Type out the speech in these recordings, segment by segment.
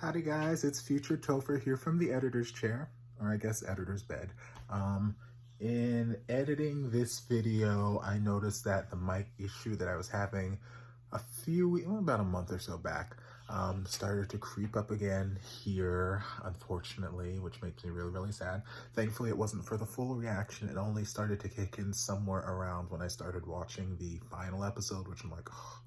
Howdy guys, it's future Topher here from the editor's chair, or I guess editor's bed. In editing this video, I noticed that the mic issue that I was having about a month or so back, started to creep up again here, unfortunately, which makes me really, really sad. Thankfully, it wasn't for the full reaction. It only started to kick in somewhere around when I started watching the final episode, which I'm like, oh,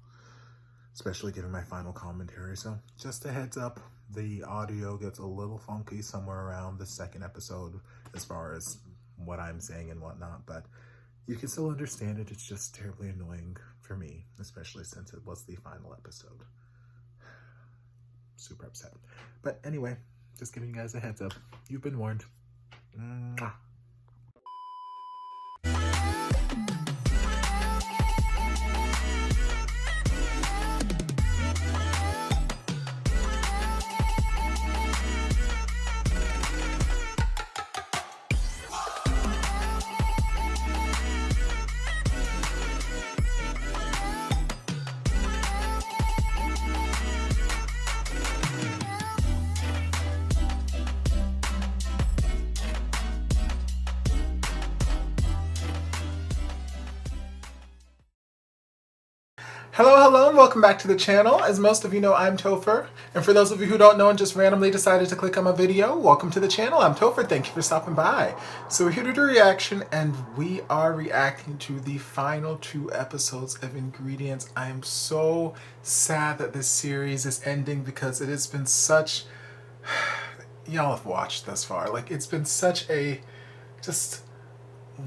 especially giving my final commentary. So just a heads up, the audio gets a little funky somewhere around the second episode as far as what I'm saying and whatnot, but you can still understand it. It's just terribly annoying for me, especially since it was the final episode. Super upset. But anyway, just giving you guys a heads up. You've been warned. Mwah. Hello, and welcome back to the channel. As most of you know, I'm Topher. And for those of you who don't know and just randomly decided to click on my video, welcome to the channel. I'm Topher. Thank you for stopping by. So we're here to do a reaction, and we are reacting to the final 2 episodes of Ingredients. I am so sad that this series is ending because it has been such... Y'all have watched thus far. Like, it's been such a just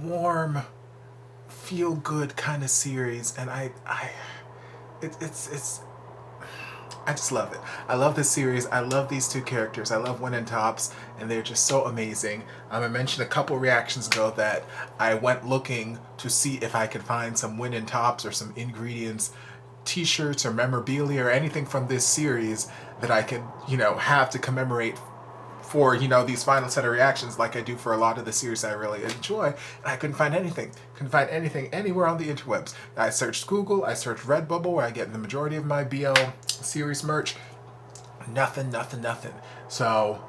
warm, feel-good kind of series, and I just love it. I love this series. I love these 2 characters. I love Win and Tops, and they're just so amazing. I mentioned a couple reactions ago that I went looking to see if I could find some Win and Tops or some Ingredients t-shirts or memorabilia or anything from this series that I could, have to commemorate for, these final set of reactions like I do for a lot of the series I really enjoy. And I couldn't find anything. Couldn't find anything anywhere on the interwebs. I searched Google, I searched Redbubble, where I get the majority of my BL series merch. Nothing. So,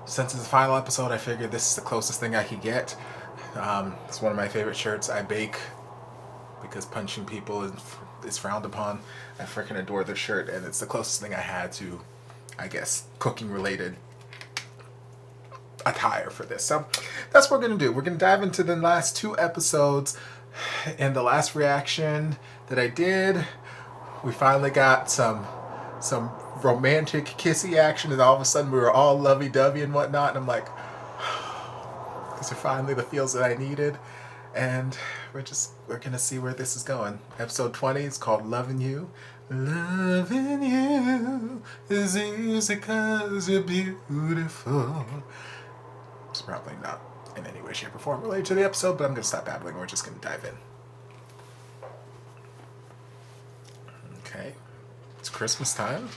since it's the final episode, I figured this is the closest thing I could get. It's one of my favorite shirts. I bake because punching people is frowned upon. I freaking adore this shirt, and it's the closest thing I had to, I guess, cooking related attire for this. So that's what we're gonna do. We're gonna dive into the last 2 episodes. And the last reaction that I did, we finally got some romantic kissy action, and all of a sudden we were all lovey-dovey and whatnot, and I'm like, these are finally the feels that I needed. And we're gonna see where this is going. Episode 20 is called Loving You. Loving you is easy 'cause you're beautiful. It's probably not in any way, shape, or form related to the episode, but I'm going to stop babbling. We're just going to dive in. Okay. It's Christmas time.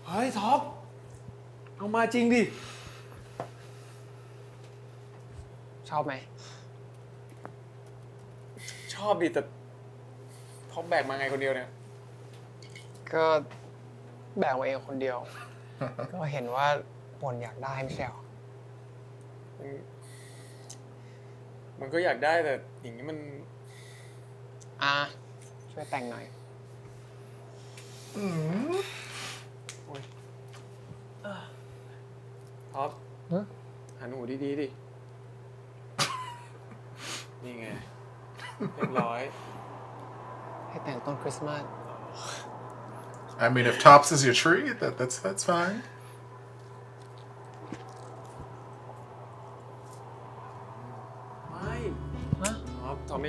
เฮ้ยท็อปเอามาจริงดิชอบไหมชอบดิแต่ท็อปแบกมาไงคนเดียวเนี่ยก็แบกมาเองคนเดียว ก็เห็นว่าปนอยากได้ไม่ใช่หรอมันก็อยากได้แต่อย่างนี้มันช่วยแต่งหน่อยโอ้ยท็อปหันหูดีๆดินี่ไงเรียบร้อยให้แต่งต้นคริสต์มาส I mean, if Tops is your tree, that's fine. ทอม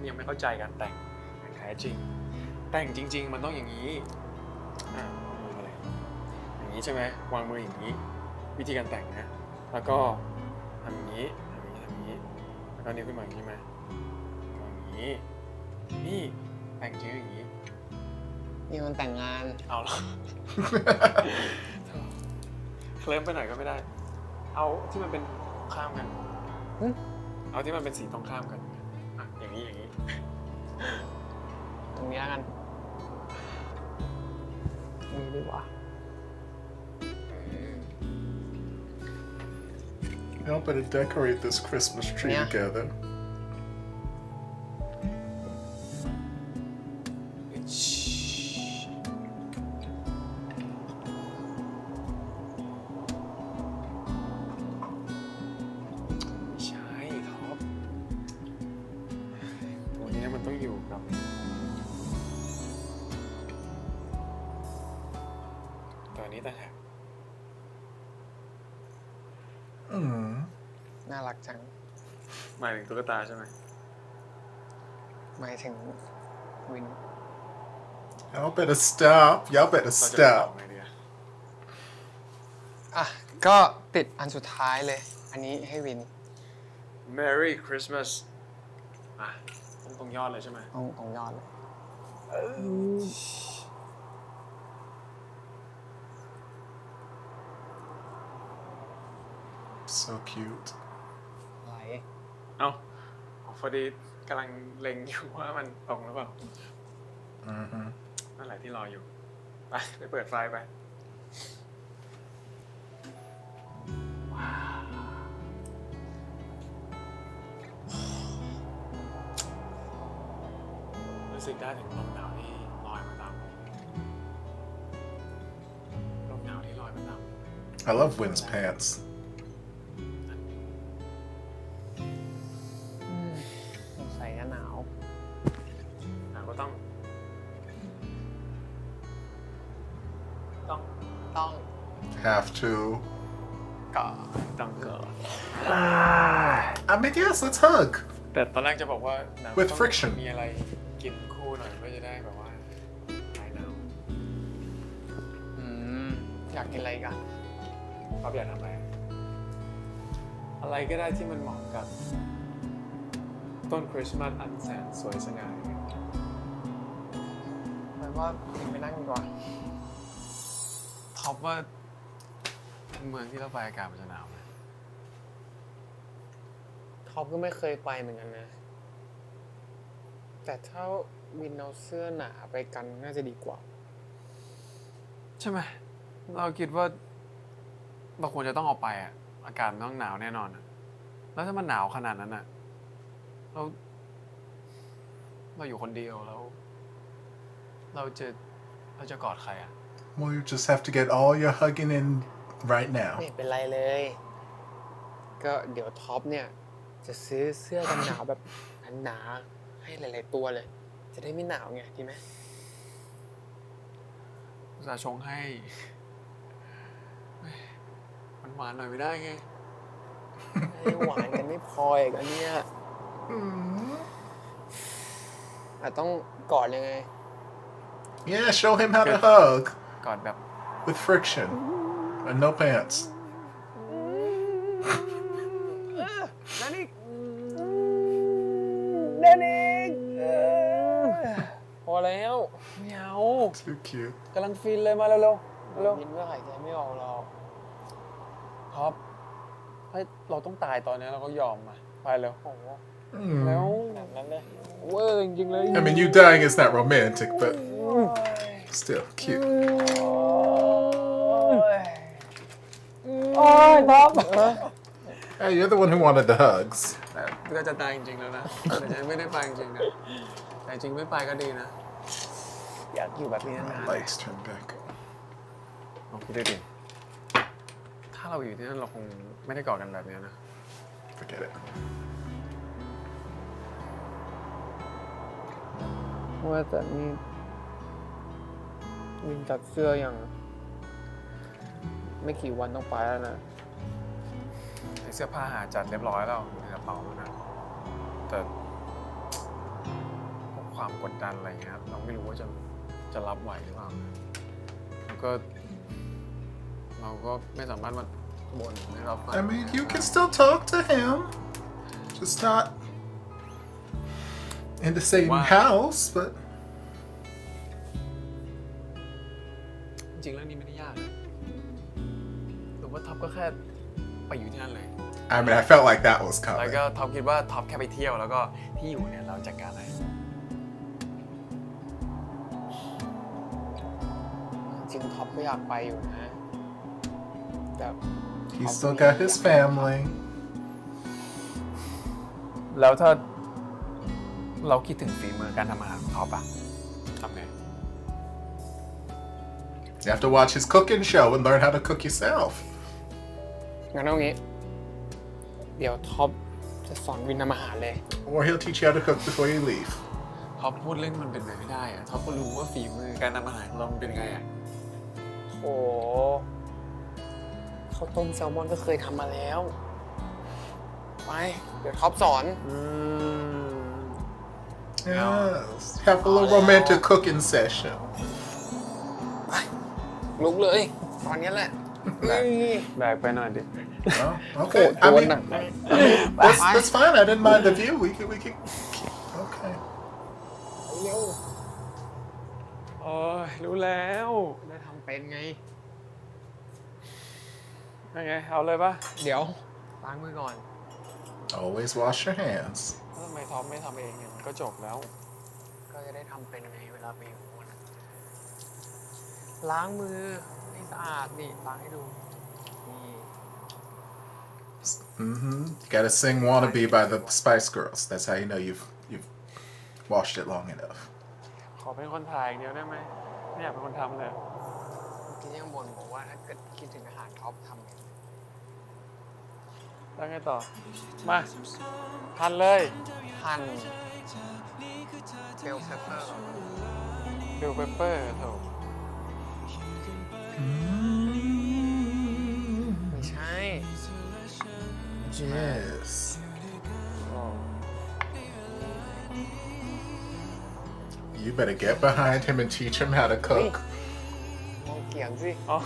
ยังไม่เข้าใจการแต่งอย่างแท้จริงแต่งจริงๆมันต้องอย่างนี้มืออะไรอย่างนี้ใช่ไหมวางมืออย่างนี้วิธีการแต่งนะแล้วก็ทำอย่างนี้แล้วก็นิ้วขึ้นมาอย่างนี้ไหมวางอย่างนี้นี่แต่งจริงอย่างนี้นี่มันแต่งงานเอาหรอเคลิ้มไปหน่อยก็ไม่ได้เอาที่มันเป็นข้ามกันเอาที่มันเป็นสีตรงข้ามกันอย่างนี้ตรงนี้แล้วกันตรงนี้ดีกว่า Y'all better decorate this Christmas tree Yeah. together. ไม่ใช่ท็อปตัวนี้มันต้องอยู่กับตัวนี้ต่างหาก น่ารักจัง หมายถึงตุ๊กตาใช่ไหม หมายถึงวิน Y'all better stop. Y'all better เราจะไปต่อ stop. ไงดีอะ อ่ะ ก็ติดอันสุดท้ายเลย อันนี้ให้วิน Merry Christmas อ่ะตรงยอดเลยใช่ไหม ตรงยอดเลย So cute. อะไร เอ้าพอดีกำลังเล็งอยู่ว่ามันตรงหรือเปล่า Mm-hmm. นั่นแหละที่รออยู่ ไปเปิดไฟล์ไป รู้สึกได้ถึงลมหนาวที่ลอยมาตามลมหนาวที่ลอยมาตาม I love Wynn's pants. สงสัยจะหนาว หนาวก็ต้อง ต้อง Have to. ก่อ ต้องเกิด I mean, yes, let's hug. แต่ตอนแรกจะบอกว่าหนาว With ต้อง friction มีอะไรกินคู่หน่อยเพื่อจะได้แบบว่าหายหนาว อยากกินอะไรกัน ป๊อปอยากทำอะไร อะไรก็ได้ที่มันเหมาะกับ ต้นคริสต์มาสอันแสนสวยสง่า หมายว่าวินไปนั่งดีกว่า ท็อปว่าเมืองที่เราไปอากาศมันจะหนาวไหม ท็อปก็ไม่เคยไปเหมือนกันนะ แต่ถ้าวินเอาเสื้อหนาไปกันน่าจะดีกว่า ใช่ไหม เราคิดว่าเราควรจะต้องเอาไปอ่ะ อากาศมันต้องหนาวแน่นอนอะแล้วถ้ามันหนาวขนาดนั้นอ่ะเราอยู่คนเดียวแล้ว เราจะกอดใครอ่ะ Well, you just have to get all your hugging in right now. ไม่เป็นไรเลย ก็เดี๋ยวท็อปเนี่ย จะซื้อเสื้อกันหนาวแบบหนาๆให้หลายๆตัวเลย จะได้ไม่หนาวไงดีไหม อุตส่าห์ชงให้มันหวานหน่อยไม่ได้ไง ให้หวานกันไม่พออีกอันเนี้ยต้องกอดยังไง Yeah, show him how to hug กอดแบบ with friction and no pants. นั่นอีกนั่นอีกพอแล้วไม่เอา Too cute. กำลังฟินเลยมาเร็วๆเร็ว ยินว่าหายใจไม่ออกหรอก ๆท็อปเฮ้ยเราต้องตายตอนนี้เราก็ยอมมาไปเร็ว โอ้โห แล้ว แบบนั้นเลย เวอร์จริงๆเลย I mean, you dying is not romantic, but still cute. โอ้ยท็อป Hey, you're the one who wanted the hugs. แต่ก็จะตายจริงๆแล้วนะแต่จะไม่ได้ไปจริงๆนะแต่จริงไม่ไปก็ดีนะ อยากอยู่แบบนี้นาน Lights turn back. ลองคิดดูดิถ้าเราอยู่ที่นั่นเราคงไม่ได้กอดกันแบบนี้นะ Forget it. ๆว่าแต่นี่วินจัดเสื้ออย่างไม่กี่วันต้องไปแล้วนะ ไอ้เสื้อผ้าหาจัดเรียบร้อยแล้วอยู่ในกระเป๋าแล้วนะแต่พวกความกดดันอะไรเงี้ยเราไม่รู้ว่าจะรับไหวหรือเปล่าแล้วก็เราก็ไม่สามารถมาบ่นให้เราฟัง I mean, you can still talk to him. Just not in the same Wow. house, but จริงๆเรื่องนี้ไม่ได้ยากเลยหรือว่าท็อปก็แค่ไปอยู่ที่นั่นเลย I mean, I felt like that was แล้ว coming. ก็ท็อปคิดว่าท็อปแค่ไปเที่ยวแล้วก็ที่อยู่เนี่ยเราจัดการอะไร จริงท็อปก็อยากไปอยู่นะแต่ He's still got his family. แล้วถ้าเราคิดถึงฝีมือการทำอาหารของท็อปอะทำไง You have to watch his cooking show and learn how to cook yourself. งั้นเอางี้ เดี๋ยวท็อปจะสอนวินทำอาหารเลย Or he'll teach you how to cook before you leave. ท็อปพูดเล่นมันเป็นไปไม่ได้อะท็อปก็รู้ว่าฝีมือการทำอาหารของเรามันเป็นไงอะ โอ้ข้าวต้มแซลมอนก็เคยทำมาแล้ว ไป เดี๋ยวท็อปสอน Yes. Have a little romantic cooking session. ไป ลุกเลย ตอนนี้แหละ แบกไปหน่อยดิ Oh, okay. I mean, that's fine. I didn't mind the view. We can. Okay. เร็ว โอ้ยรู้แล้ว ได้ทำเป็นไง ยังไงเอาเลยปะ เดี๋ยวล้างมือก่อน Always wash your hands. แล้วทำไมท็อปไม่ทำเองเนี่ยมันก็จบแล้ว ก็จะได้ทำเป็นไงเวลาไปอยู่นู่นน่ะล้างมือให้สะอาดนี่ล้างให้ดูนี่ Gotta sing "Wannabe" by the Spice Girls. That's how you know you've washed it long enough. ขอเป็นคนถ่ายอย่างเดียวได้ไหมไม่อยากเป็นคนทำเลย เมื่อกี้ยังบ่นบอกว่าถ้าเกิดคิดถึงอาหารท็อปทำไง แล้วไงต่อ มาพันเลย หั่นเบลเพปเปอร์ เบลเปเปอร์โถ ไม่ใช่ Yes. โอ้ You better get behind him and teach him how to cook. มองเขียงสิ อ๋อ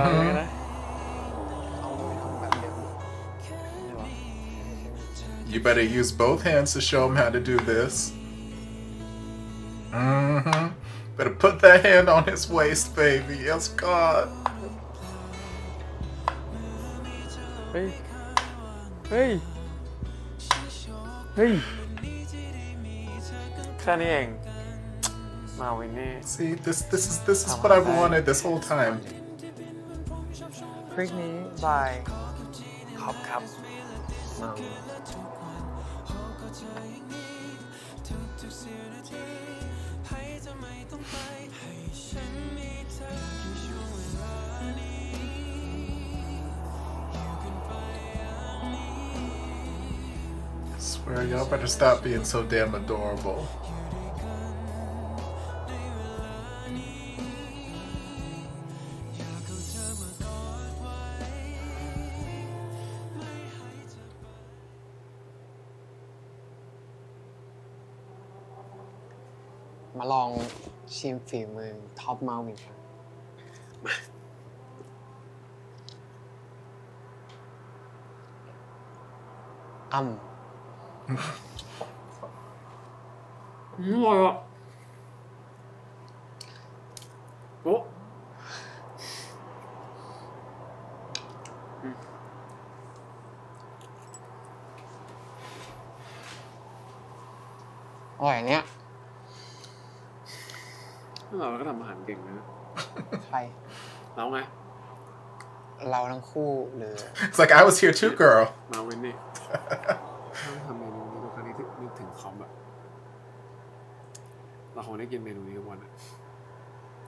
ยังไงนะ เอามือทำแบบเดิม You better use both hands to show him how to do this. Better put that hand on his waist, baby. Yes, God. เฮ้ย เฮ้ย เฮ้ย แค่นี้เอง มาวินนี่ See, this is what I've wanted this whole time. พริกนี้บาย ขอบครับ มา Swear, y'all better stop being so damn adorable.มาลองชิมฝีมือท็อปมาวินกันอร่อยอ่ะโอ้อร่อยอันเนี้ย เราก็ทำอาหารเก่งนะ ใคร เราไง เราทั้งคู่หรือ It's like I was here too, girl. มาวินนี่ถ้าทำเมนูนี้ทุกครั้งที่นึกถึงคอมอะเราคงได้กินเมนูนี้ทุกวันอะ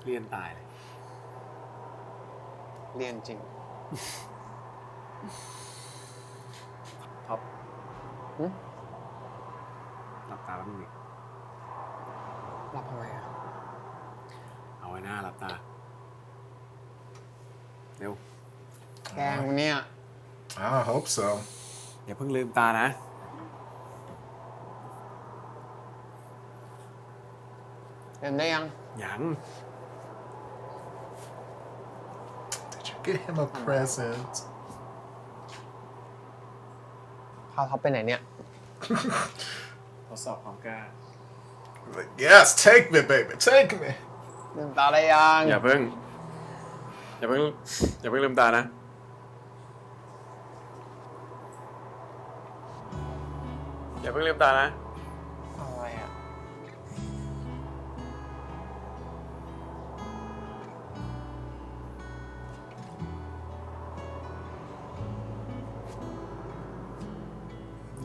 เลี่ยนตายเลย เรียนจริง ท็อป หึ หลับตาแล้วมึงดิ รับทำไมอ่ะ เอาไว้หน้าหลับตา เร็ว แกล้งมันเนี่ย I hope so. อย่าเพิ่งลืมตานะ เรียนได้ยัง ยัง Did you get him a present? พาท็อปไปไหนเนี่ย ทดสอบความกล้า Like, yes, take me, baby, take me. ลืมตาได้ยัง อย่าเพิ่งลืมตานะ อย่าเพิ่งลืมตานะ อะไรอ่ะ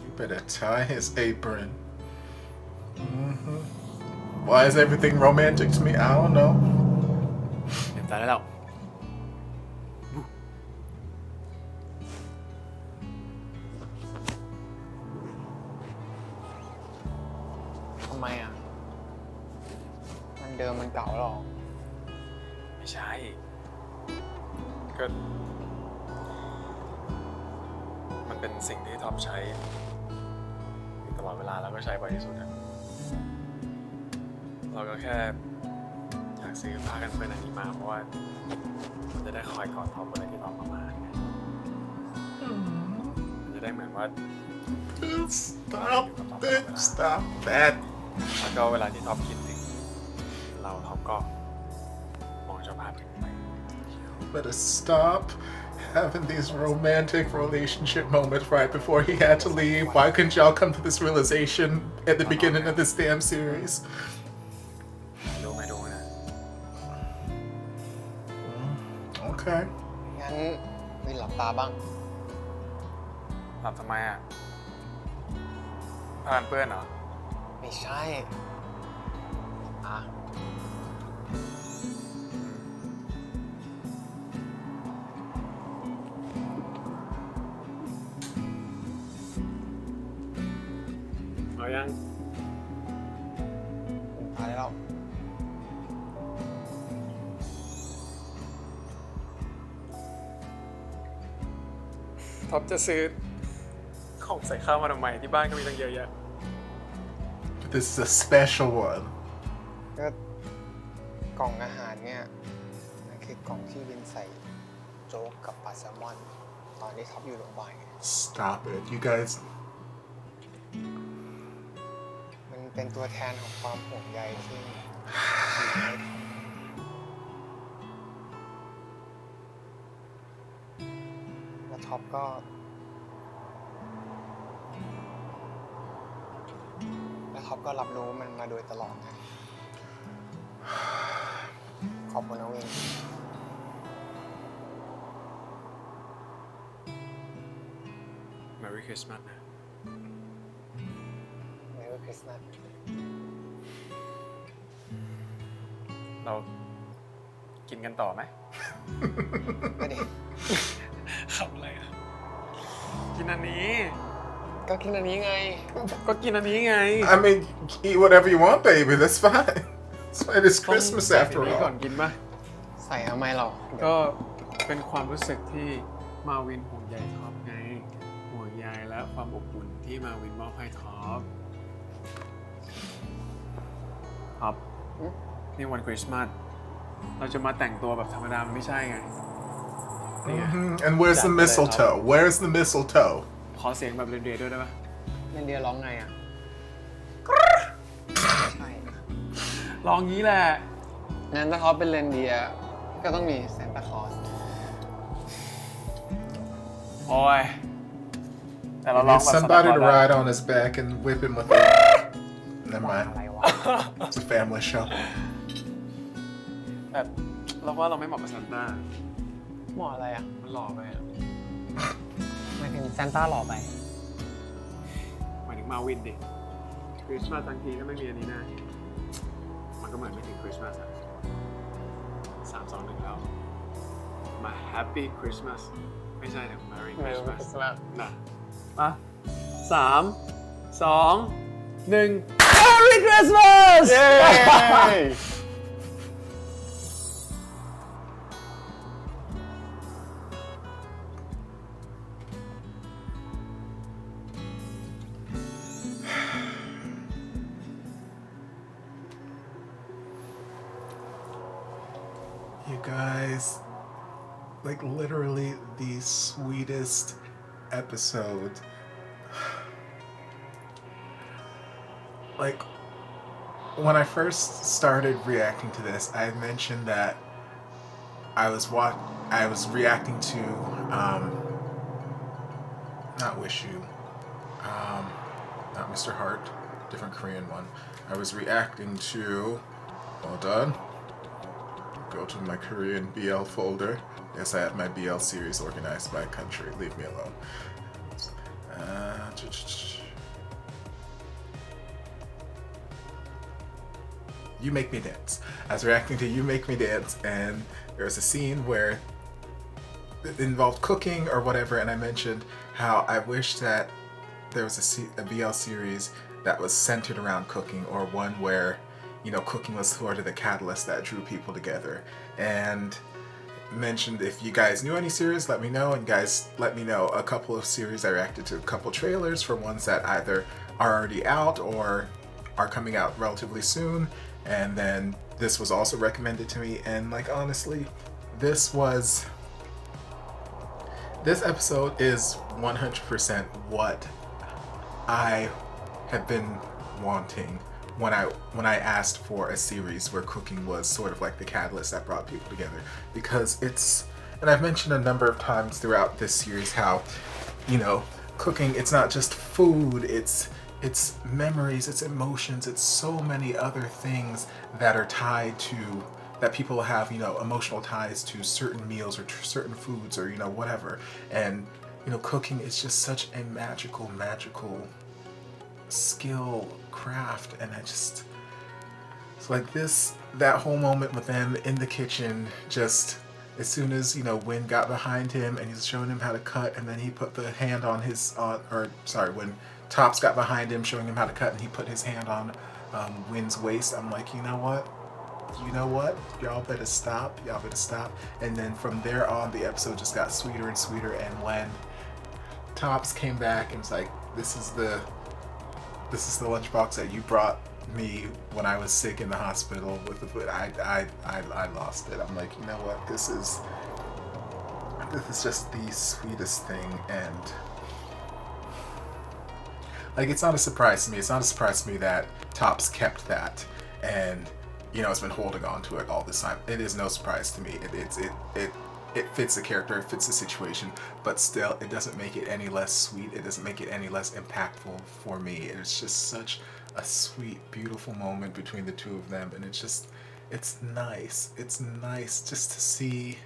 You Better tie his apron. Why is everything romantic to me? I don't know. เห็นตาได้แล้วทำไมอ่ะ มันเดิมมันเก่าหรอ ไม่ใช่ก็มันเป็นสิ่งที่ท็อปใช้อยู่ตลอดเวลาแล้วก็ใช้บ่อยที่สุดอะเราก็แค่อยากซื้อผ้ากันเปื้อนอันนี้มาเพราะว่ามันจะได้คอยกอดท็อปเวลาที่ท็อปมาไงมันจะได้เหมือนว่า Stop it. Stop that. แล้วก็เวลาที่ท็อปคิดถึงเราท็อปก็มองเจ้าภาพถึงไป Better stop having these romantic relationship moments right before he had to leave. Why couldn't y'all come to this realization at the beginning of this damn series? รู้ไม่รู้นะ Okay. งั้นวินหลับตาบ้าง หลับทำไมอ่ะผ้ากันเปื้อนเหรอ ไม่ใช่อ่ะ เอายัง ตายแล้ว ท็อปจะซื้อของใส่ข้าวมาทำไมที่บ้านก็มีตั้งเยอะแยะ But this is a special one. ก็กล่องอาหารเนี่ยมันคือกล่องที่วินใส่โจ๊กกับปลาแซลมอน ตอนที่ท็อปอยู่โรงพยาบาลไง Stop it. You guys. มันเป็นตัวแทนของความห่วงใยที่มีให้แล้วท็อปก็รับรู้มันมาโดยตลอดนะขอบคุณนะวิน Merry Christmas นะ Merry Christmas เรากินกันต่อไหม ก็ดี ขำอะไรอ่ะ กินอันนี้ ก็กินอันนี้ไง ก็กินอันนี้ไง I mean, eat whatever you want, baby. That's fine. It's fine. It's Christmas ต้อง after ใส่อันนี้ก่อน all. กินป่ะ ใส่ทำไมหรอ ก็เป็นความรู้สึกที่มาวินห่วงใยท็อปไง ห่วงใยและความอบอุ่นที่มาวินมอบให้ท็อป ท็อป นี่วันคริสต์มาส เราจะมาแต่งตัวแบบธรรมดามันไม่ใช่ไง นี่ไง And where's the mistletoe? Where's the mistletoe? ขอเสียงแบบเรนเดียร์ด้วยได้ปะ เรนเดียร์ร้องไงอ่ะ ใช่ ลองงี้แหละ งั้นถ้าเขาเป็นเรนเดียร์ก็ต้องมีซานตาคลอส โอ้ย แต่เรา We ลอง need แบบ somebody to ได้ ride on his back and whip him with it. Never อะไร mind. วะ It's a family show. แบบเราว่าเราไม่เหมาะกับซานต้า หมออะไรอ่ะ มันหล่อไปอะ หมายถึงซานต้าหล่อไป หมายถึงมาวินดิคริสต์มาสทั้งทีถ้าไม่มีอันนี้นะมันก็เหมือนไม่ถึงคริสต์มาสอะ3 2 1แล้ว มา Happy Christmas ไม่ใช่แต่ Merry Christmas นะมา3 2 1 Merry Christmas เย้ You guys, like literally the sweetest episode. Like, when I first started reacting to this, I mentioned that I was reacting to not Wish You, not Mr. Heart, different Korean one. I was reacting to, hold on, go to my Korean BL folder. Yes, I have my BL series organized by country. Leave me alone. You Make Me Dance. I was reacting to You Make Me Dance, and there was a scene where it involved cooking or whatever, and I mentioned how I wish that there was a BL series that was centered around cooking, or one where, you know, cooking was sort of the catalyst that drew people together. And mentioned if you guys knew any series, let me know, and guys let me know a couple of series. I reacted to a couple trailers for ones that either are already out or are coming out relatively soon, and then this was also recommended to me, and like honestly, this episode is 100% what I have been wanting when I asked for a series where cooking was sort of like the catalyst that brought people together. Because it's, and I've mentioned a number of times throughout this series how, you know, cooking, it's not just food, it's memories, it's emotions, it's so many other things that are tied to, that people have, you know, emotional ties to certain meals or certain foods or, you know, whatever. And, you know, cooking is just such a magical skill, craft, and it's like that whole moment with them in the kitchen, just as soon as, you know, Win got behind him and he's showing him how to cut, and then he put the hand on when Tops got behind him showing him how to cut, and he put his hand on Win's waist, I'm like, you know what, y'all better stop, and then from there on the episode just got sweeter and sweeter. And when Tops came back and was like, this is the lunchbox that you brought me when I was sick in the hospital with the food, I lost it. I'm like, you know what, this is just the sweetest thing. And like, it's not a surprise to me that Tops kept that, and, you know, it's been holding on to it all this time. It is no surprise to me. It fits the character, it fits the situation, but still, it doesn't make it any less sweet. It doesn't make it any less impactful for me. It's just such a sweet, beautiful moment between the two of them, and it's nice. It's nice just to see.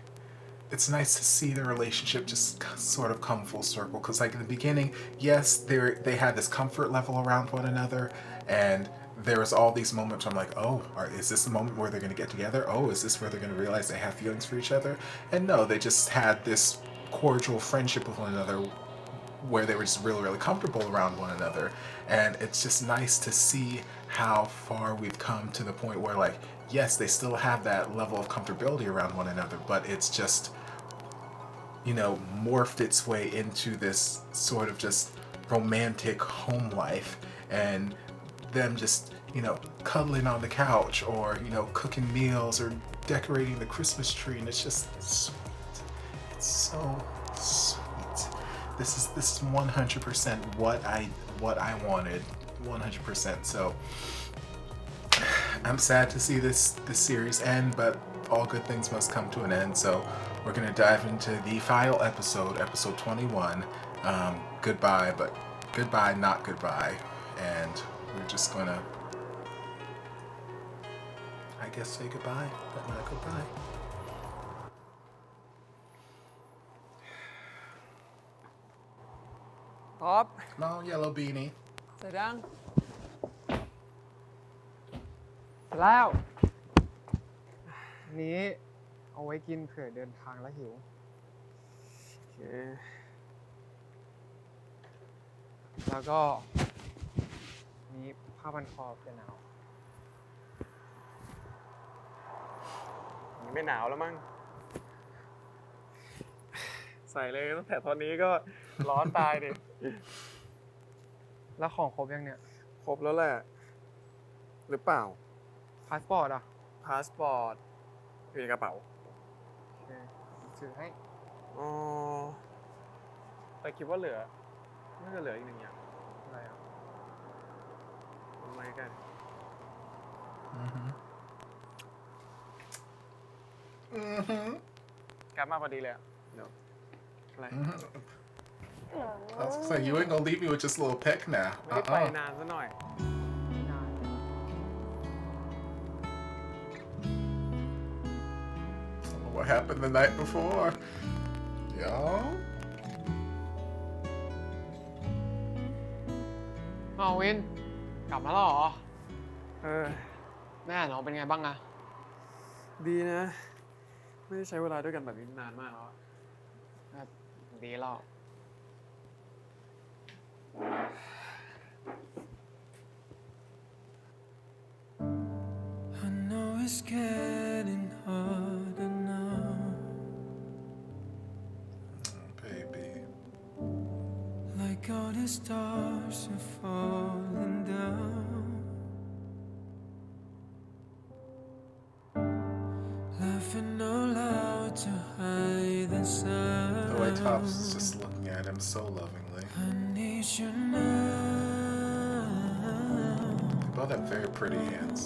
It's nice to see the relationship just sort of come full circle. Because like in the beginning, yes, they had this comfort level around one another, and there was all these moments where I'm like, oh, is this the moment where they're going to get together? Oh, is this where they're going to realize they have feelings for each other? And no, they just had this cordial friendship with one another where they were just really, really comfortable around one another. And it's just nice to see how far we've come to the point where, like, yes, they still have that level of comfortability around one another, but it's just, you know, morphed its way into this sort of just romantic home life, and them just, you know, cuddling on the couch, or, you know, cooking meals or decorating the Christmas tree, and it's just sweet. It's so sweet. This is 100% what I wanted, 100%. So I'm sad to see this series end, but all good things must come to an end. So we're gonna dive into the final episode 21. Goodbye, but goodbye, not goodbye, and we're just gonna, I guess, say goodbye, but not goodbye. Top Come on, yellow beanie. เสร็จยังเสร็จแล้วอันนี้เอาไว้กินเผื่อเดินทางแล้วหิวโอเคแล้วก็นี้ผ้าพันคอเป็นหนาว ไม่หนาวแล้วมั้งใส่เลยตั้งแต่ตอนนี้ก็ร้อนตายดิ แล้วของครบยังเนี่ย ครบแล้วแหละหรือเปล่า พาสปอร์ตอ่ะ พาสปอร์ตอยู่ในกระเป๋า โอเคถือให้ อ๋อแต่คิดว่าเหลือน่าจะเหลืออีกหนึ่งอย่าง อะไรอ่ะ เอามาใกล้ กลับมาพอดีเลยอ่ะเดี๋ยวอะไร I was gonna say, you ain't gonna leave me with just a little peck now. ไม่ได้ไปนานซะหน่อย ไม่นาน What happened the night before? Y'all? อ้าววิน กลับมาแล้วเหรอ เออ แม่น้องเป็นไงบ้างอะ ดีนะ ไม่ได้ใช้เวลาด้วยกันแบบนี้นานมากแล้ว ดีแล้ว I know it's getting harder now. Baby. Like all the stars are falling down. Laughing out loud to hide the sound. The way Top's is just looking at him so lovingly. I need you now. They both have very pretty hands.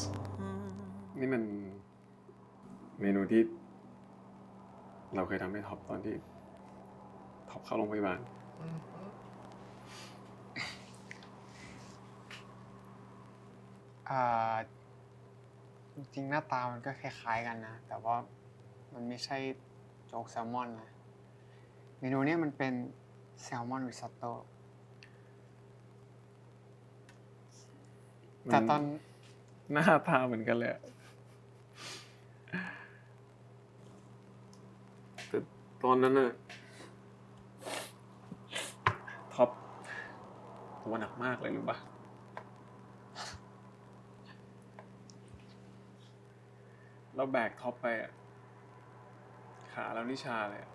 นี่มันเมนูที่เราเคยทำให้ท็อปตอนที่ท็อปเข้าโรงพยาบาล จริงๆหน้าตามันก็คล้ายๆกันนะ แต่ว่ามันไม่ใช่โจ๊กแซลมอนนะ เมนูเนี้ยมันเป็นแซลมอนริซอตโต้แต่ตอน หน้าตาเหมือนกันเลยอะแต่ตอนนั้นน่ะท็อปตัวหนักมากเลยรู้ปะเราแบกท็อปไปอ่ะขาเรานิชาเลยอะ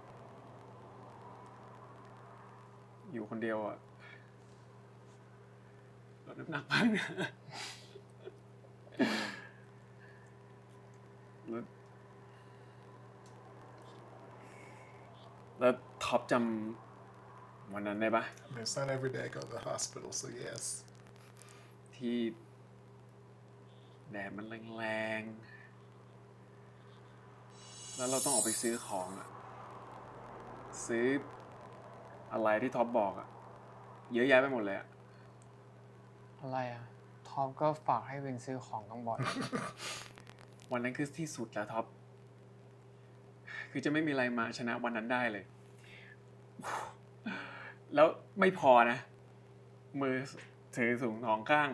อยู่คนเดียวอ่ะลดน้ำหนักมากนะแล้วท็อปจำวันนั้นได้ปะ I mean, it's not every day I go to the hospital, so yes. ที่แดดมันแรงๆแล้วเราต้องออกไปซื้อของอะซื้ออะไรที่ท็อปบอกอะเยอะแยะไปหมดเลยอะ อะไรอะท็อปก็ฝากให้เป็นซื้อของต้องบ่อย วันนั้นคือที่สุดแล้วท็อปคือจะไม่มีอะไรมาชนะวันนั้นได้เลย แล้วไม่พอนะ มือถือถุงทองข้าง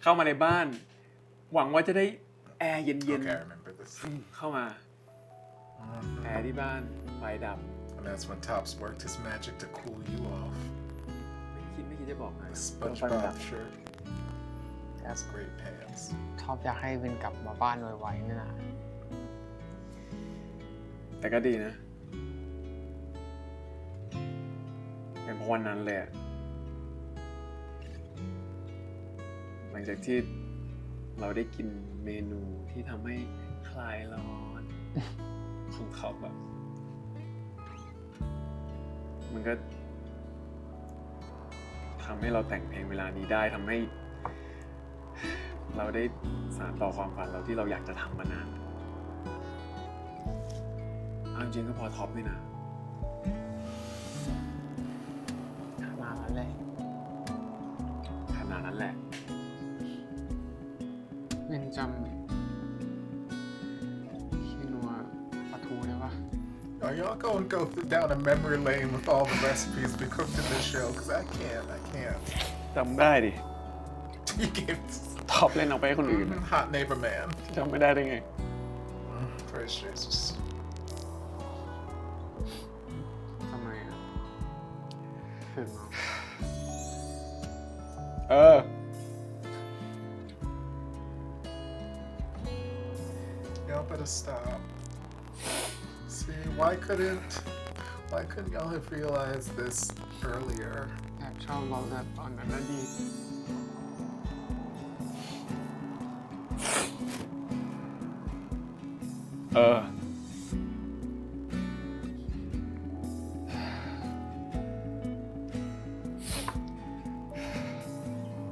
เข้ามาในบ้าน หวังว่าจะได้แอร์เย็น Okay, I remember this. ๆเข้ามาแอร์ที่บ้านไฟดับ And that's when Tops worked his magic to cool you off. ไม่คิดจะบอกนะ The ไฟมันดับ SpongeBob shirt. Has great pants. ท็อปอยากให้เป็นกลับมาบ้านไวๆนี่นะ แต่ก็ดีนะเป็นเพราะวันนั้นเลยอะหลังจากที่เราได้กินเมนูที่ทำให้คลายร้อน ของเขาแบบ มันก็ทำให้เราแต่งเพลงเวลานี้ได้ทำให้ เราได้สานต่อความฝันเราที่เราอยากจะทำมานานเอาจริงก็พอท็อปนี่นะ ขนาดนั้นเลย ขนาดนั้นแหละ ยังจำเมนูปลาทูได้ปะ Are y'all gonna go down a memory lane with all the recipes we cooked in this show? Because I can't. จำได้ดิ You gave ท็อปเล่นเอาไปให้คนอื่น hot neighbor man. จำไม่ได้ได้ไง Praise Jesus. ทำไมอ่ะถึงเหรอ เออ Y'all better stop. See, why couldn't y'all have realized this earlier? แอบชอบเราแบบตอนนั้นน่ะดี เออ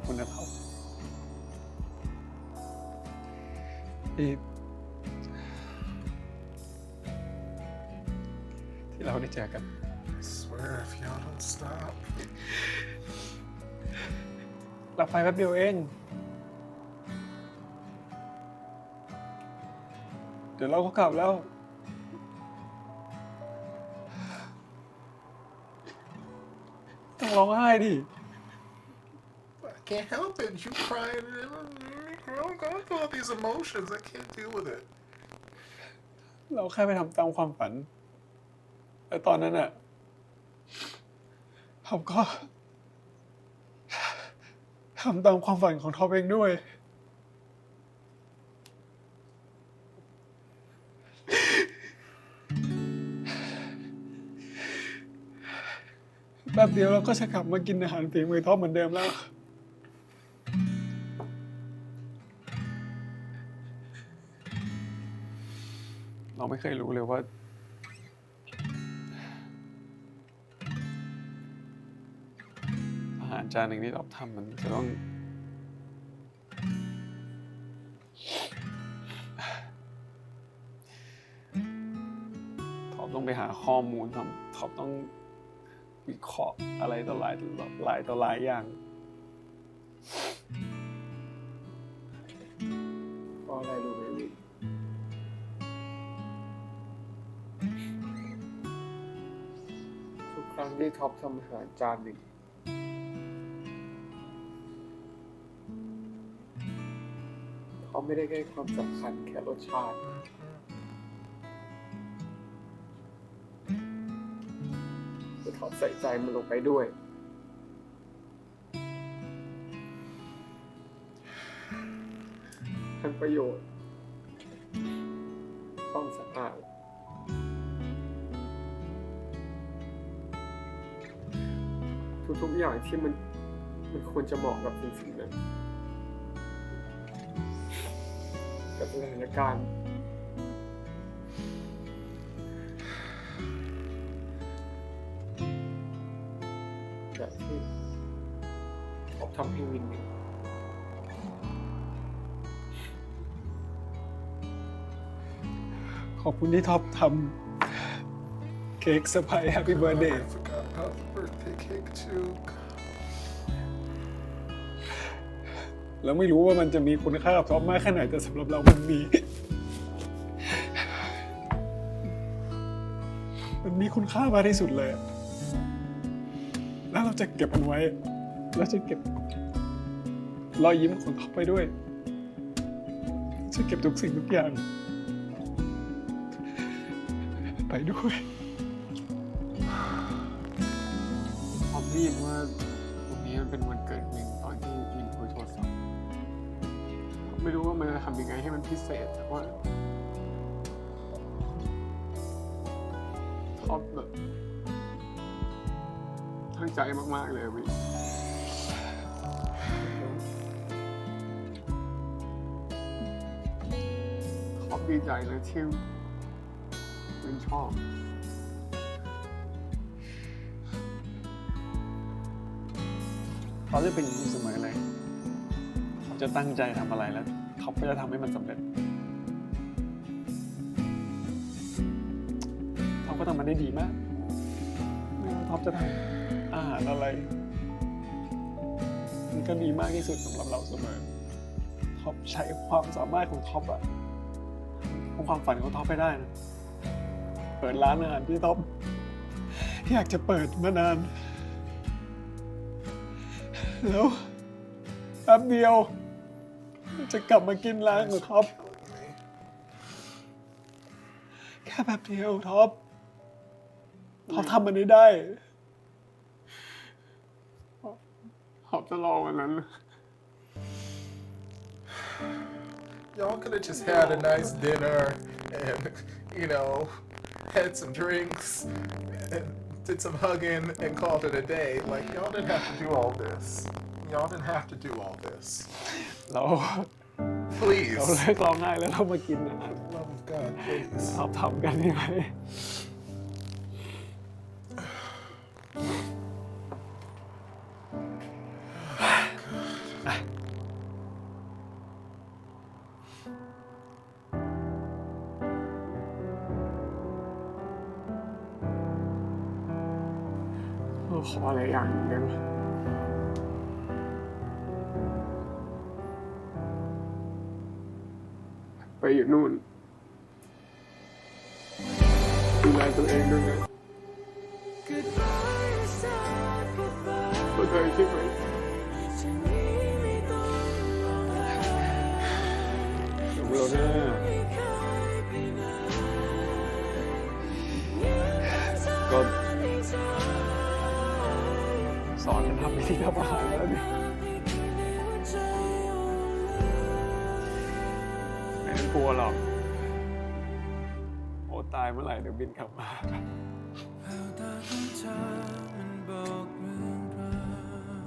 คุณนะท็อปที่เราได้เจอกัน I swear, if y'all don't stop. หลับไฟแป๊บเดียวเอง เดี๋ยวเราก็กลับแล้ว ต้องร้องไห้ดิ I can't help it. You crying. I'm going through all these emotions. I can't deal with it. เราแค่ไปทำตามความฝันแต่ตอนนั้นอะท็อปก็ทำตามความฝันของท็อปเองด้วยแป๊บเดียวเราก็จะกลับมากินอาหารฝีมือท็อปเหมือนเดิมแล้วเราไม่เคยรู้เลยว่าอาหารจานหนึ่งที่ท็อปทำมันจะต้องท็อปต้องไปหาข้อมูลท็อปต้องวิเคราะห์อะไรต่อหลายต่อหลายอย่างเพราะอะไรรู้ไหมวิทุกครั้งที่ท็อปทำอาหารจานหนึ่งเขาไม่ได้ให้ความสำคัญแค่รสชาติแต่ท็อปใส่ใจมันลงไปด้วยทั้งประโยชน์ความสะอาดทุกๆอย่างที่มันควรจะเหมาะกับสิ่งนั้นกับสถานการณ์แบบที่ท็อปทำให้วินเนี่ยขอบคุณที่ท็อปทำเค้กเซอร์ไพรส์แฮปปี้เบิร์ธเดย์ I forgot about the birthday cake too. แล้วไม่รู้ว่ามันจะมีคุณค่ากับท็อปมากแค่ไหนแต่สำหรับเรามันมีคุณค่ามากที่สุดเลยแล้วเราจะเก็บมันไว้เราจะเก็บรอยยิ้มของท็อปไปด้วยจะเก็บทุกสิ่งทุกอย่างไปด้วยผมได้ยินว่าวันนี้มันเป็นวันเกิดวินตอนที่วินคุยโทรศัพท์ผมไม่รู้ว่ามันจะทำยังไงให้มันพิเศษแต่ว่าท็อปแบบตั้งใจมากๆเลยวินท็อปดีใจเลยที่วินชอบเขาจะเป็นอย่างนี้เสมอเลยเขาจะตั้งใจทำอะไรแล้วเขาก็จะทำให้มันสำเร็จเขาก็ทำมันได้ดีมากไม่ว่าท็อปจะทำอาหารอะไรมันก็ดีมากที่สุดสำหรับเราเสมอท็อปใช้ความสามารถของท็อปอะของความฝันของท็อปไปได้นะเปิดร้านอาหารที่ท็อปอยากจะเปิดมานานแล้วแป๊บเดียวจะกลับมากินร้านของท็อปแค่แป๊บเดียวท็อปทำมันได้ท็อปจะรอวันนั้น Y'all could have just had a nice dinner and, had some drinks and did some hugging and called it a day. Like, y'all didn't have to do all this. Y'all didn't have to do all this. เรา Please. เลิกร้องไห้แล้วเรามากินอาหาร Love of God, please. ท็อปทำกันได้ไหมขออะไรอย่างหนึ่งได้ไหมไปอยู่นู่นดูแลตัวเองด้วยนะเข้าใจใช่ไหม แล้วนะก็สอนกันทำวิธีทำอาหารแล้วดิไม่ต้องกลัวหรอกโอ้ตายเมื่อไหร่เดี๋ยวบินกลับมา แววตาของเธอมันบอกเรื่องราว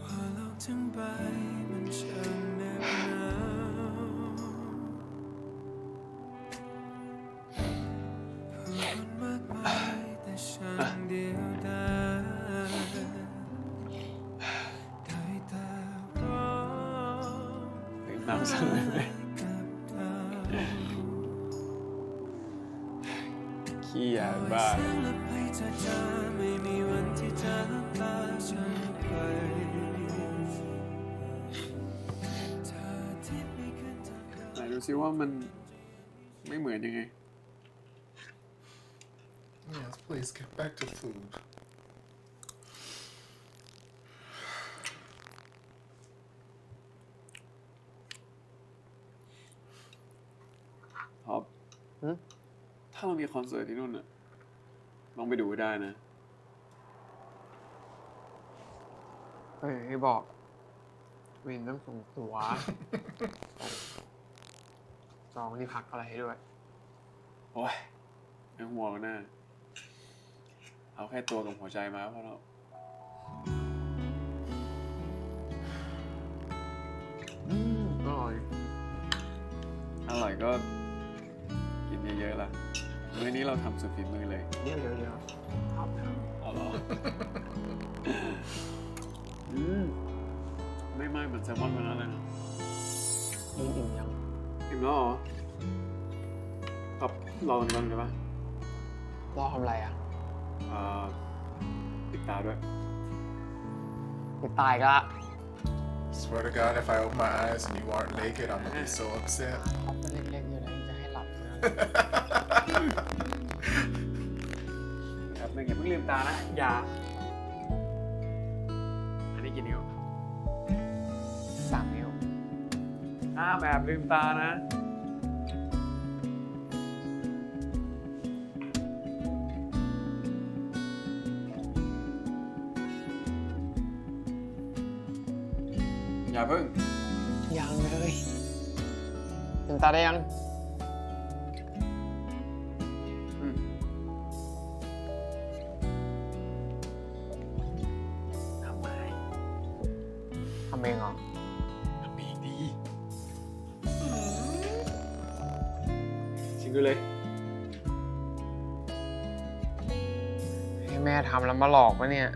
ว่าโลกทั้งใบมันช่างแนบหนาวผู้คนมากมายแต่ฉันเดียวดายได้แต่รอ น้ำสั่งเลยไหม กับเรา ขี้ยาบ้า เสียงและไปจากเธอไม่มีวันที่จะน้ำตาฉันไปเธอที่ไม่เคยทำ ไหนดูซิว่ามันไม่เหมือนยังไง Yes, please get back to food. ท็อปถ้าเรามีคอนเสิร์ตที่นู่นน่ะลองไปดูได้นะ ให้บอกวินต้องส่งตัว จองที่พักอะไรให้ด้วย โอ้ยไม่ห่วงนะเอาแค่ตัวกับหัวใจมาเพราะเรา อร่อย อร่อยก็กินเยอะๆล่ะมื้อนี้เราทำสุดฝีมือเลย เดี๋ยวครับ เอาเหรอ ไม่เหมือนแซลมอนมันอะไรนะ อิ่มยัง อิ่มแล้วเหรอครับรอกันเลยปะ รอทำอะไรอ่ะ ปิดตาด้วย ไม่ตายก็ Swear to God, if I open my eyes and you aren't naked, I'm gonna be so upset. ท็อปเป็นเล็กๆอยู่นะยังจะให้หลับเลย ครับหนึ่งอย่าเพิ่งลืมตานะอย่าอันนี้กี่นิ้ว 3 นิ้ว ห้ามแอบลืมตานะอย่าเพิ่ง ยังเลยลืมตาได้ยัง ทำไม ทำเองเหรอ ทำเองดีชิงดูเลย ให้แม่ทำแล้วมาหลอกปะเนี่ย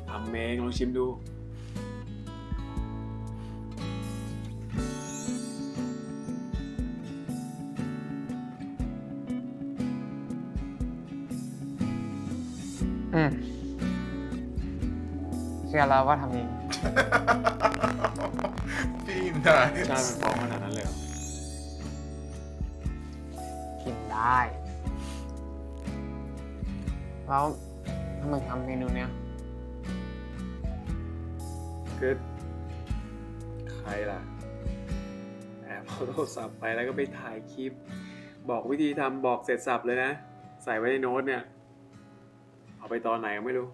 ทำเองลองชิมดู เชื่อแล้วว่าทำเอง Be ชาติ nice. มันฟ้องขนาดนั้นเลยเหรอ กินได้ แล้วทำไมทำเมนูเนี้ย คือใครล่ะ แอบเอาโทรศัพท์ไปแล้วก็ไปถ่ายคลิป บอกวิธีทำบอกเสร็จสับเลยนะ ใส่ไว้ในโน้ตเนี่ย เอาไปตอนไหนก็ไม่รู้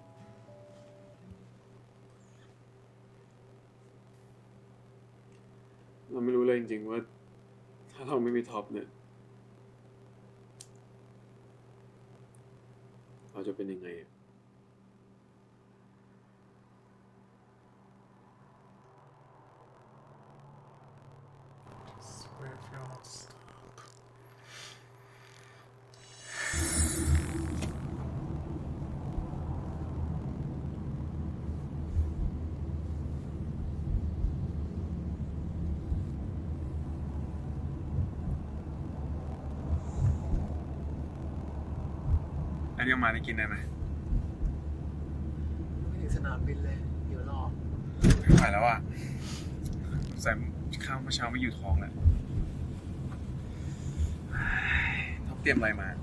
เราไม่รู้เลยจริงๆว่า ถ้าเราไม่มีท็อปเนี่ย เราจะเป็นยังไงอะ Swear if y'all don't stop. อันนี้เอามาได้กินได้ไหม ไม่ถึงสนามบินเลย เดี๋ยวรอ ไม่ไหวแล้วอ่ะใส่ข้าวเมื่อเช้าไม่อยู่ท้องแล้วท็อปเตรียมอะไรมา ม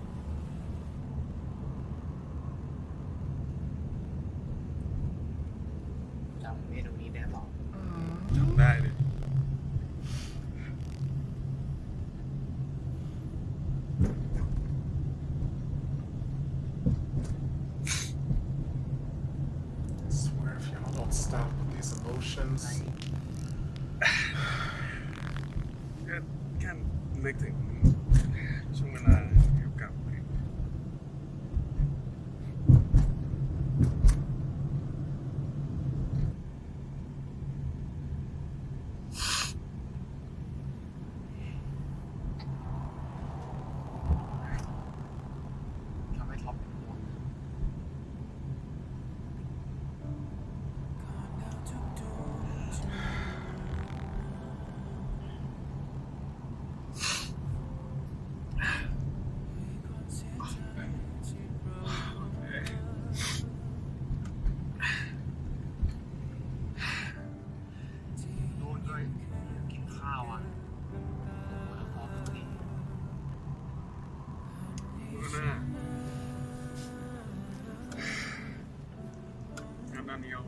reactions. ก็แค่นึกถึงช่วงเวลาเก่าๆ ทำให้ท็อปเป็นห่วง นู่นด้วยกินข้าวอ่ะพอพอดี งั้นอันนี้เอา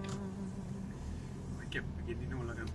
ไปเก็บไปกินที่นู่นแล้วกัน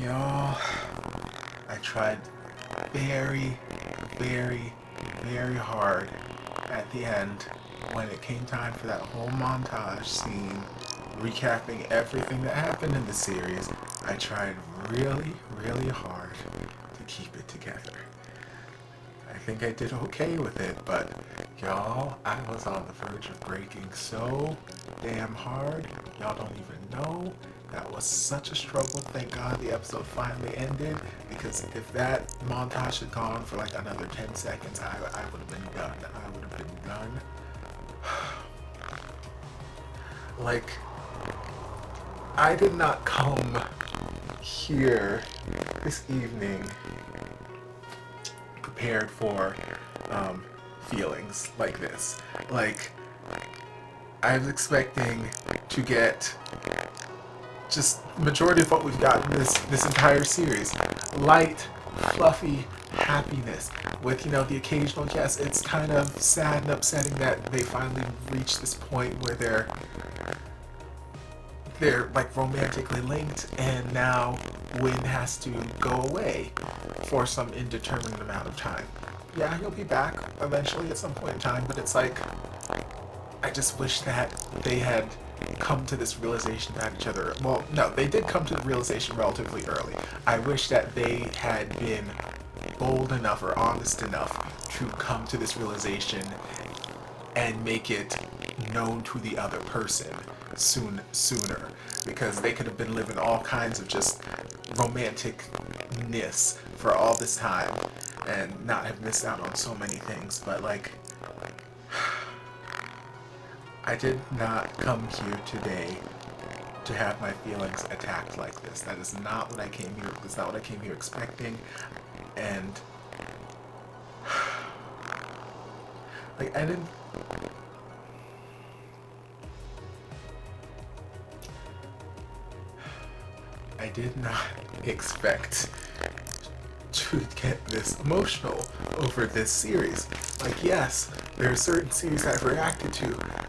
Y'all, I tried very, very, very hard at the end when it came time for that whole montage scene recapping everything that happened in the series. I tried really, really hard to keep it together. I think I did okay with it, but y'all, I was on the verge of breaking so damn hard. Y'all don't even know. That was such a struggle. Thank God the episode finally ended, because if that montage had gone for like another 10 seconds, I would have been done. I would have been done. Like, I did not come here this evening prepared for feelings like this. Like, I was expecting to get just majority of what we've gotten this entire series. Light, fluffy happiness with, you know, the occasional yes. It's kind of sad and upsetting that they finally reached this point where they're like romantically linked, and now Win has to go away for some indeterminate amount of time. Yeah, he'll be back eventually at some point in time, but it's like, I just wish that they had come to this realization about each other. Well, no, they did come to the realization relatively early. I wish that they had been bold enough or honest enough to come to this realization and make it known to the other person sooner, because they could have been living all kinds of just romanticness for all this time and not have missed out on so many things. But like, I did not come here today to have my feelings attacked like this. That is not what I came here. That's not what I came here expecting. And like, I did not expect to to get this emotional over this series. Like, yes, there are certain series I've reacted to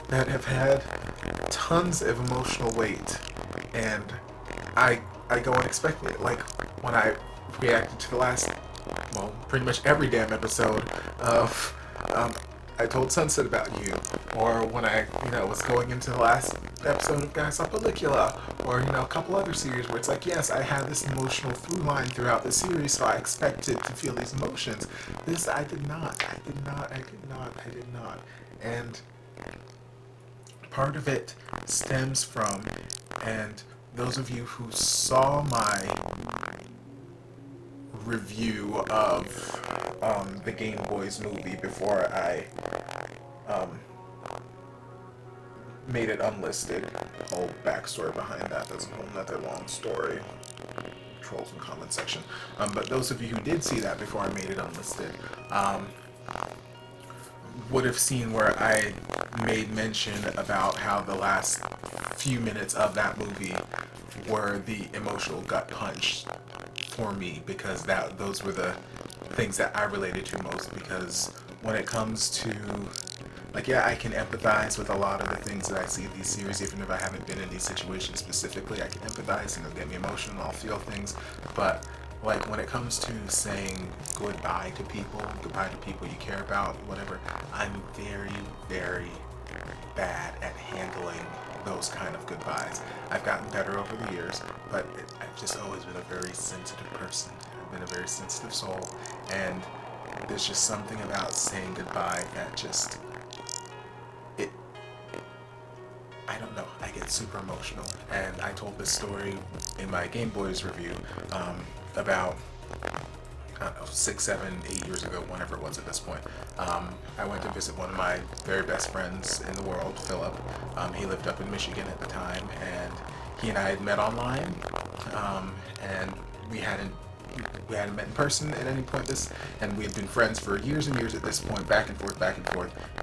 that have had tons of emotional weight, and I go unexpecting it. Like when I reacted to the last, well, pretty much every damn episode of I Told Sunset About You, or when I, was going into the last episode of Guys Saw Caligula, or, a couple other series where it's like, yes, I had this emotional through line throughout the series, so I expected to feel these emotions. This, I did not. And part of it stems from, and those of you who saw my review of the Game Boys movie before I made it unlisted. Whole backstory behind that. That's a whole nother long story. Trolls in the comment section. But those of you who did see that before I made it unlisted would have seen where I made mention about how the last few minutes of that movie were the emotional gut punch for me, because those were the things that I related to most. Because when it comes to, like, yeah, I can empathize with a lot of the things that I see in these series, even if I haven't been in these situations specifically. I can empathize and it'll get me emotional, I'll feel things. But like when it comes to saying goodbye to people you care about, whatever, I'm very, very bad at handling those kind of goodbyes. I've gotten better over the years, but I've just always been a very sensitive person. I've been a very sensitive soul, and there's just something about saying goodbye that just, I don't know, I get super emotional. And I told this story in my Game Boys review about, I don't know, 6, 7, 8 years ago, whenever it was at this point. I went to visit one of my very best friends in the world, Philip. He lived up in Michigan at the time, and he and I had met online, and we hadn't met in person at any point and we had been friends for years and years at this point, back and forth,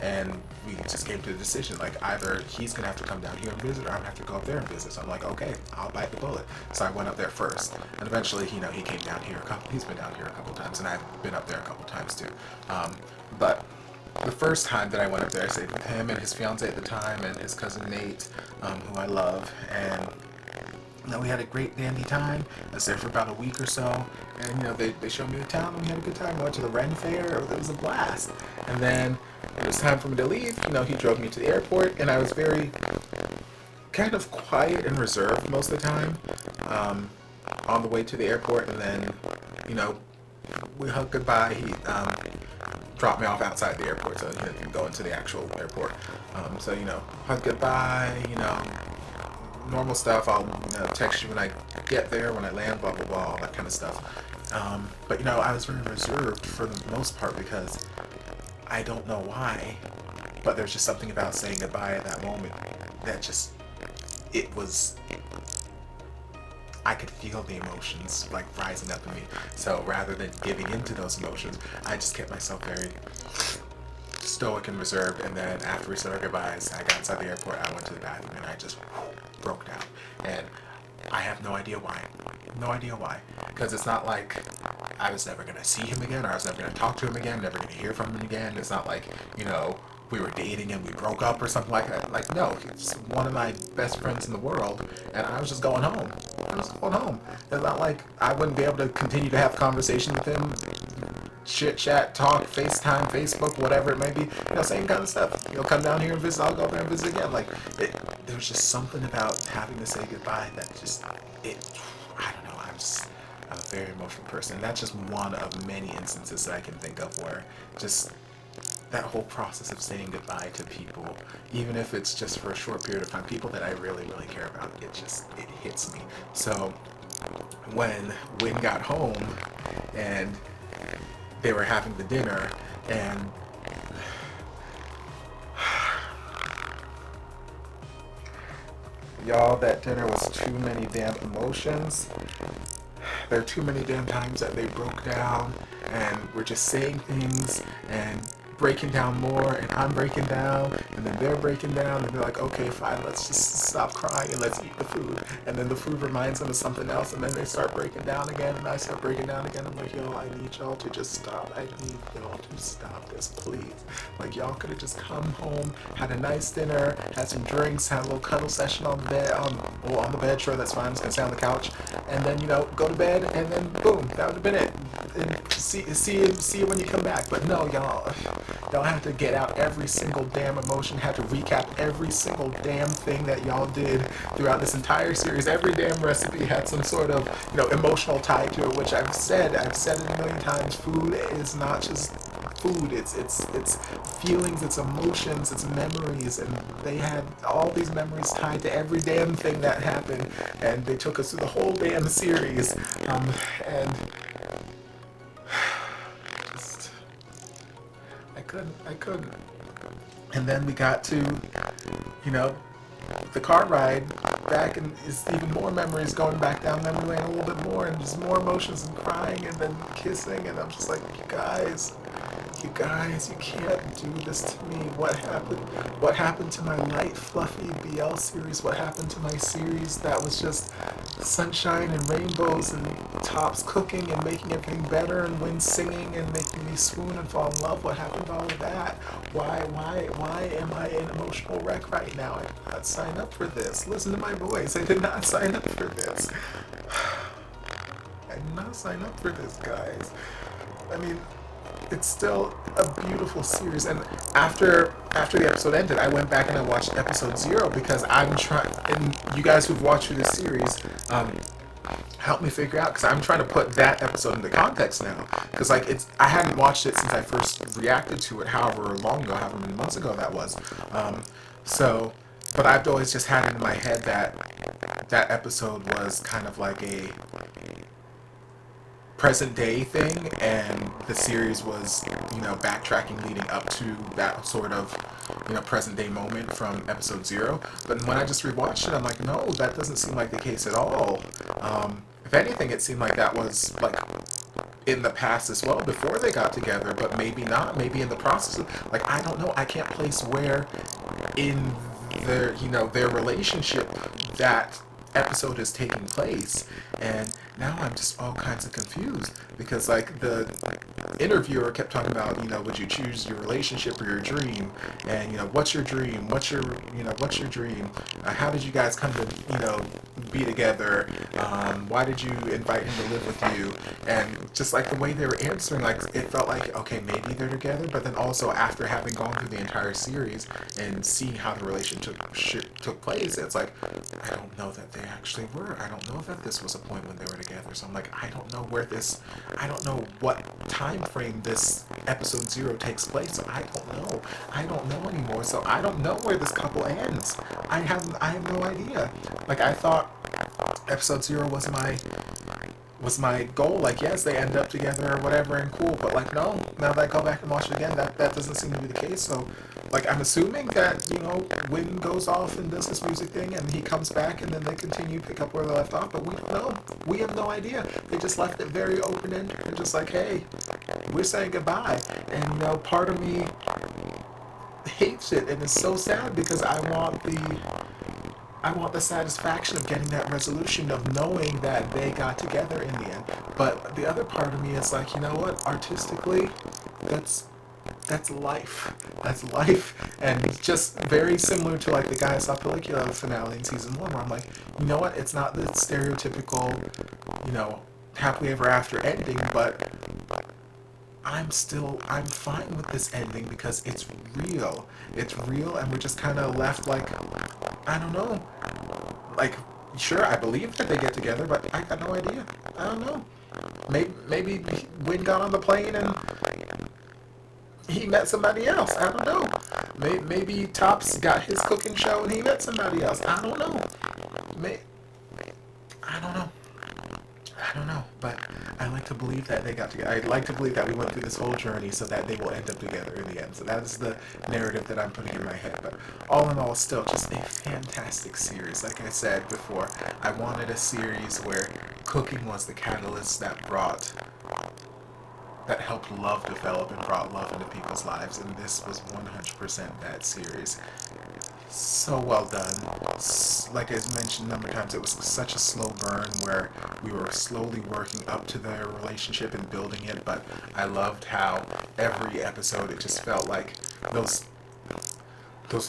and we just came to the decision, like, either he's gonna have to come down here and visit, or I'm gonna have to go up there and visit. So I'm like, okay, I'll bite the bullet. So I went up there first, and eventually, he came down here he's been down here a couple times, and I've been up there a couple times too. But the first time that I went up there, I stayed with him and his fiance at the time, and his cousin Nate, who I love, and we had a great dandy time. I was there for about a week or so, and they showed me the town, and we had a good time. We went to the Ren Fair. It was a blast. And then it was time for me to leave. He drove me to the airport, and I was very kind of quiet and reserved most of the time on the way to the airport. And then we hugged goodbye. He dropped me off outside the airport, so he didn't go into the actual airport. So hugged goodbye. Normal stuff. I'll text you when I get there, when I land, blah blah blah, all that kind of stuff. But I was very reserved for the most part, because I don't know why, but there's just something about saying goodbye at that moment that just, I could feel the emotions like rising up in me. So rather than giving into those emotions, I just kept myself very stoic and reserved. And then after we said our goodbyes, I got inside the airport, I went to the bathroom, and I just broke down. And I have no idea why. Because it's not like I was never going to see him again, or I was never going to talk to him again, never going to hear from him again. It's not like, we were dating and we broke up or something like that. Like, no, he's one of my best friends in the world, and I was just going home. It's not like I wouldn't be able to continue to have conversation with him, chit chat, talk, FaceTime, Facebook, whatever it may be, same kind of stuff. Come down here and visit, I'll go there and visit again. Like, there's just something about having to say goodbye that just, I don't know, I'm a very emotional person. And that's just one of many instances that I can think of where just that whole process of saying goodbye to people, even if it's just for a short period of time, people that I really, really care about, it hits me. So when Wynn got home and they were having the dinner, and y'all, that dinner was too many damn emotions. There are too many damn times that they broke down and were just saying things, and breaking down more, and I'm breaking down, and then they're breaking down, and they're like, okay, fine, let's just stop crying and let's eat the food. And then the food reminds them of something else, and then they start breaking down again, and I start breaking down again. I'm like, yo, I need y'all to just stop. I need y'all to stop this, please. Like, y'all could have just come home, had a nice dinner, had some drinks, had a little cuddle session on the bed, on the bed, sure, that's fine, I'm just gonna stay on the couch, and then, you know, go to bed, and then boom, that would have been it. And see you when you come back. But no, y'all have to get out every single damn emotion, have to recap every single damn thing that y'all did throughout this entire series. Every damn recipe had some sort of, you know, emotional tie to it, which I've said it a million times. Food is not just food, it's feelings, it's emotions, it's memories, and they had all these memories tied to every damn thing that happened, and they took us through the whole damn series, and just I couldn't. And then we got to, you know, the car ride back, and it's even more memories going back down memory lane a little bit more, and just more emotions and crying and then kissing, and I'm just like, you guys, you can't do this to me. What happened to my light, fluffy BL series? What happened to my series that was just sunshine and rainbows and Tops cooking and making everything better, and Win singing and making me swoon and fall in love? What happened to all of that? Why am I an emotional wreck right now? I did not sign up for this. Listen to my voice. I did not sign up for this. I did not sign up for this, guys. I mean, it's still a beautiful series, and after the episode ended, I went back and I watched episode 0 because I'm trying, and you guys who've watched through this series, help me figure out, because I'm trying to put that episode into context now, because like I hadn't watched it since I first reacted to it, however long ago, however many months ago that was, but I've always just had it in my head that episode was kind of like a present day thing, and the series was, you know, backtracking leading up to that sort of, you know, present day moment from episode 0. But when I just rewatched it, I'm like, no, that doesn't seem like the case at all. If anything, it seemed like that was like in the past as well, before they got together, but maybe not, maybe in the process of, like, I don't know, I can't place where in their, you know, their relationship that episode is taking place. And now I'm just all kinds of confused, because like the interviewer kept talking about, you know, would you choose your relationship or your dream, and, you know, what's your dream, what's your dream, how did you guys come to, you know, be together, why did you invite him to live with you? And just like the way they were answering, like, it felt like, okay, maybe they're together, but then also after having gone through the entire series and seeing how the relationship took place, it's like, I don't know that they actually were. I don't know that this was a point when they were together. So I'm like, I don't know what time frame this episode 0 takes place. So I don't know anymore. So I don't know where this couple ends. I have no idea. Like, I thought episode 0 was my goal. Like, yes, they end up together or whatever and cool, but like, no, now that I go back and watch it again, that doesn't seem to be the case. So like, I'm assuming that, you know, Win goes off and does this music thing, and he comes back, and then they continue pick up where they left off, but we don't know. We have no idea. They just left it very open-ended, and just like, hey, we're saying goodbye. And, you know, part of me hates it, and it's so sad, because I want the satisfaction of getting that resolution, of knowing that they got together in the end. But the other part of me is like, you know what, artistically, that's life. That's life. And just very similar to like the guy I saw Pellicula finale in season 1, where I'm like, you know what, it's not the stereotypical, you know, happily ever after ending, but I'm fine with this ending, because it's real. It's real, and we're just kind of left like, I don't know. Like, sure, I believe that they get together, but I got no idea. I don't know. Maybe Win got on the plane and he met somebody else. I don't know. Maybe Tops got his cooking show and he met somebody else. I don't know. I don't know. But I like to believe that they got together. I'd like to believe that we went through this whole journey so that they will end up together in the end. So that is the narrative that I'm putting in my head. But all in all, still just a fantastic series. Like I said before, I wanted a series where cooking was the catalyst that brought that helped love develop and brought love into people's lives, and this was 100% that series. So well done. Like I mentioned a number of times, it was such a slow burn where we were slowly working up to their relationship and building it, but I loved how every episode it just felt like those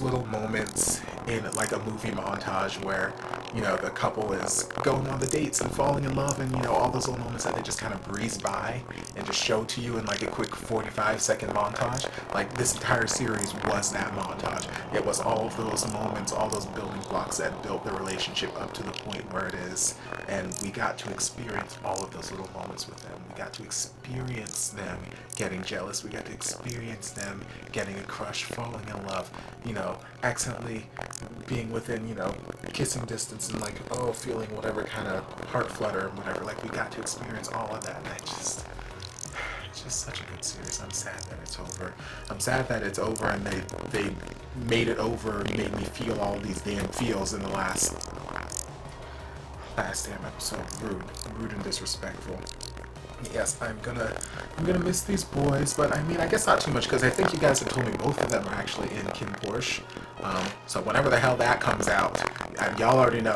little moments in like a movie montage where, you know, the couple is going on the dates and falling in love, and, you know, all those little moments that they just kind of breeze by and just show to you in like a quick 45-second montage. Like, this entire series was that montage. It was all of those moments, all those building blocks that built the relationship up to the point where it is, and we got to experience all of those little moments with them. We got to experience them getting jealous. We got to experience them getting a crush, falling in love, you know, accidentally being within, you know, kissing distance, and like, oh, feeling whatever kind of heart flutter and whatever. Like, we got to experience all of that, and it's just such a good series. I'm sad that it's over. I'm sad that it's over, and they made it over and made me feel all these damn feels in the last damn episode. Rude and disrespectful. Yes, I'm gonna miss these boys, but I mean, I guess not too much, because I think you guys have told me both of them are actually in Kim Porsche. So whenever the hell that comes out, y'all already know.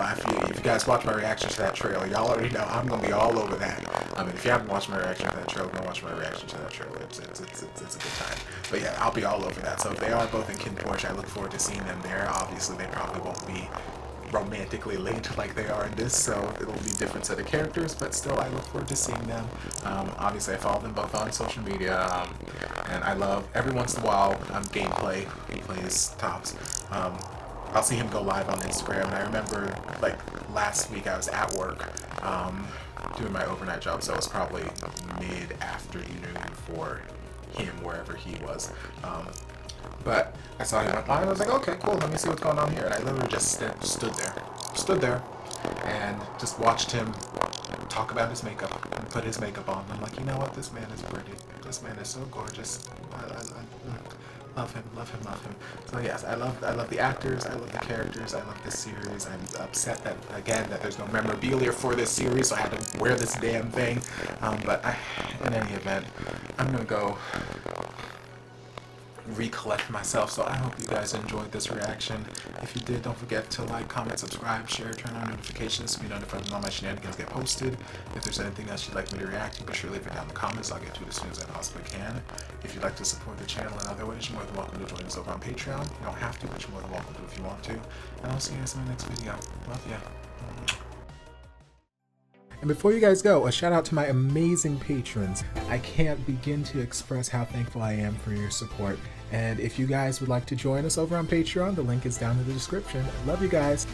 If you guys watch my reaction to that trailer, y'all already know I'm gonna be all over that. If you haven't watched my reaction to that trailer, go watch my reaction to that trailer. It's a good time. But yeah, I'll be all over that. So if they are both in Kim Porsche, I look forward to seeing them there. Obviously, they probably won't be romantically linked like they are in this, so it'll be a different set of characters, but still I look forward to seeing them. Obviously I follow them both on social media, and I love every once in a while gameplay. He plays Tops. I'll see him go live on Instagram, and I remember like last week I was at work doing my overnight job, so it was probably mid-afternoon for him wherever he was. But I saw him went live, and I was like, okay, cool, let me see what's going on here. And I literally just stood there, and just watched him talk about his makeup and put his makeup on. I'm like, you know what, this man is pretty. This man is so gorgeous. I love him. So yes, I love the actors, I love the characters, I love this series. I'm upset that, again, that there's no memorabilia for this series, so I had to wear this damn thing. But in any event, I'm gonna go recollect myself. So I hope you guys enjoyed this reaction. If you did, don't forget to like, comment, subscribe, share, turn on notifications to be notified when all my shenanigans get posted. If there's anything else you'd like me to react to, be sure to leave it down in the comments. I'll get to it as soon as I possibly can. If you'd like to support the channel in other ways, you're more than welcome to join us over on Patreon. You don't have to, but you're more than welcome to if you want to. And I'll see you guys in my next video. Love ya. And before you guys go, a shout out to my amazing patrons. I can't begin to express how thankful I am for your support. And if you guys would like to join us over on Patreon, the link is down in the description. Love you guys.